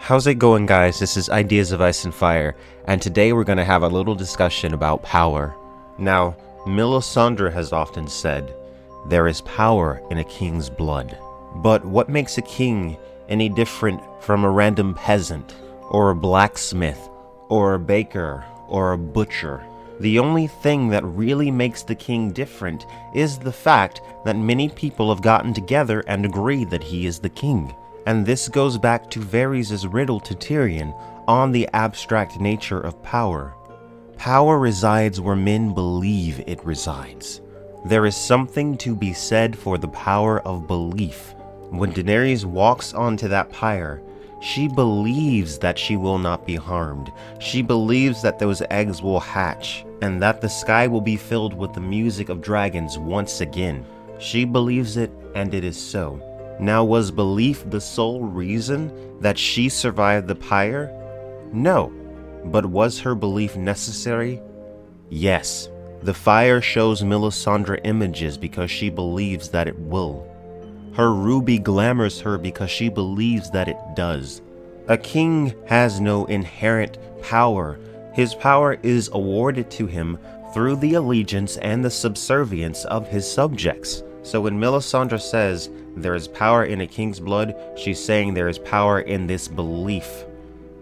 How's it going, guys? This is Ideas of Ice and Fire, and today we're going to have a little discussion about power. Now, Melisandre has often said, there is power in a king's blood. But what makes a king any different from a random peasant, or a blacksmith, or a baker, or a butcher? The only thing that really makes the king different is the fact that many people have gotten together and agreed that he is the king. And this goes back to Varys' riddle to Tyrion on the abstract nature of power. Power resides where men believe it resides. There is something to be said for the power of belief. When Daenerys walks onto that pyre, she believes that she will not be harmed. She believes that those eggs will hatch, and that the sky will be filled with the music of dragons once again. She believes it, and it is so. Now, was belief the sole reason that she survived the pyre? No. But was her belief necessary? Yes. The fire shows Melisandre images because she believes that it will. Her Rubi glamours her because she believes that it does. A king has no inherent power. His power is awarded to him through the allegiance and the subservience of his subjects. So when Melisandre says, there is power in a king's blood, she's saying there is power in this belief.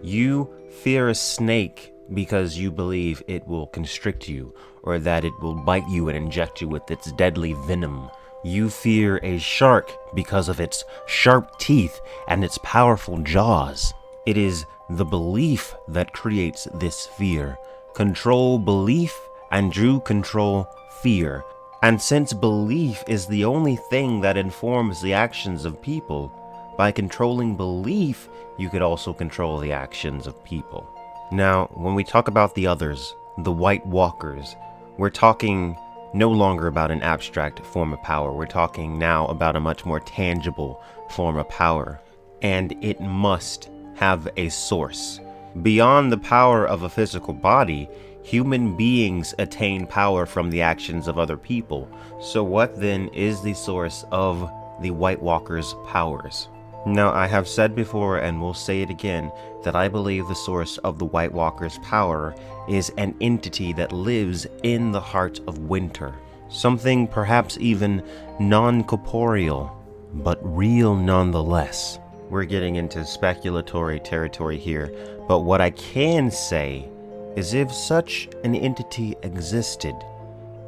You fear a snake because you believe it will constrict you, or that it will bite you and inject you with its deadly venom. You fear a shark because of its sharp teeth and its powerful jaws. It is the belief that creates this fear. Control belief and Drew control fear. And since belief is the only thing that informs the actions of people, by controlling belief, you could also control the actions of people. Now, when we talk about the others, the White Walkers, we're talking no longer about an abstract form of power. We're talking now about a much more tangible form of power. And it must have a source. Beyond the power of a physical body, human beings attain power from the actions of other people. So what then is the source of the White Walkers' powers? Now, I have said before and will say it again that I believe the source of the White Walkers' power is an entity that lives in the heart of winter. Something perhaps even non-corporeal, but real nonetheless. We're getting into speculatory territory here, but what I can say is if such an entity existed,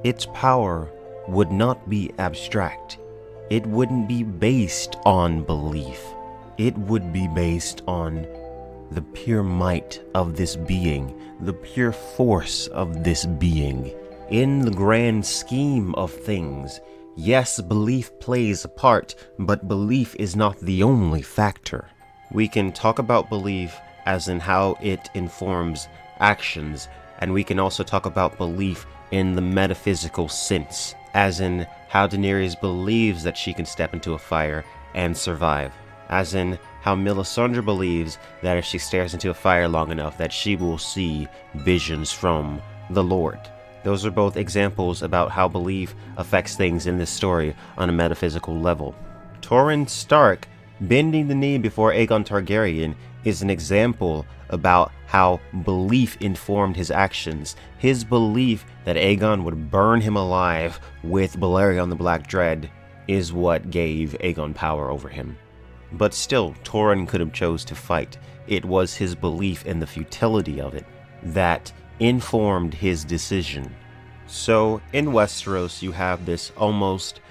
its power would not be abstract. It wouldn't be based on belief. It would be based on the pure might of this being, the pure force of this being. In the grand scheme of things, yes, belief plays a part, but belief is not the only factor. We can talk about belief as in how it informs actions, and we can also talk about belief in the metaphysical sense, as in how Daenerys believes that she can step into a fire and survive, as in how Melisandre believes that if she stares into a fire long enough that she will see visions from the Lord. Those are both examples about how belief affects things in this story on a metaphysical level. Torrhen Stark bending the knee before Aegon Targaryen is an example about how belief informed his actions. His belief that Aegon would burn him alive with Balerion the Black Dread is what gave Aegon power over him. But still, Torrhen could have chose to fight. It was his belief in the futility of it that informed his decision. So, in Westeros, you have this almost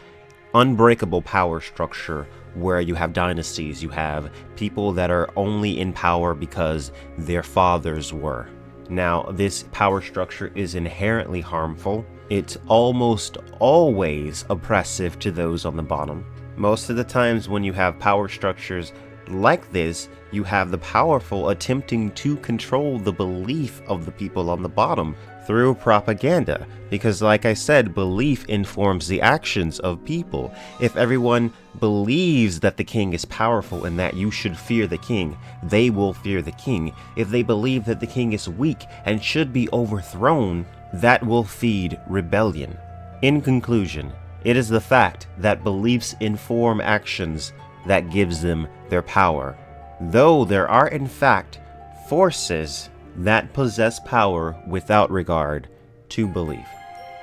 unbreakable power structure where you have dynasties, you have people that are only in power because their fathers were. Now, this power structure is inherently harmful. It's almost always oppressive to those on the bottom. Most of the times when you have power structures like this, you have the powerful attempting to control the belief of the people on the bottom through propaganda, because like I said, belief informs the actions of people. If everyone believes that the king is powerful and that you should fear the king, they will fear the king. If they believe that the king is weak and should be overthrown, that will feed rebellion. In conclusion, it is the fact that beliefs inform actions that gives them their power. though there are in fact forces that possess power without regard to belief.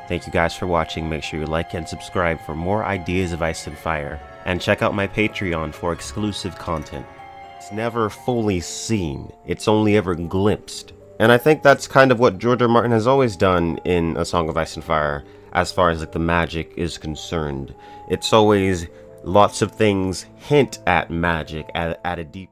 Thank you guys for watching. Make sure you like and subscribe for more ideas of Ice and Fire, and check out my Patreon for exclusive content. It's never fully seen, it's only ever glimpsed. And I think that's kind of what George R. Martin has always done in A Song of Ice and Fire, as far as like the magic is concerned. It's always lots of things hint at magic at a deep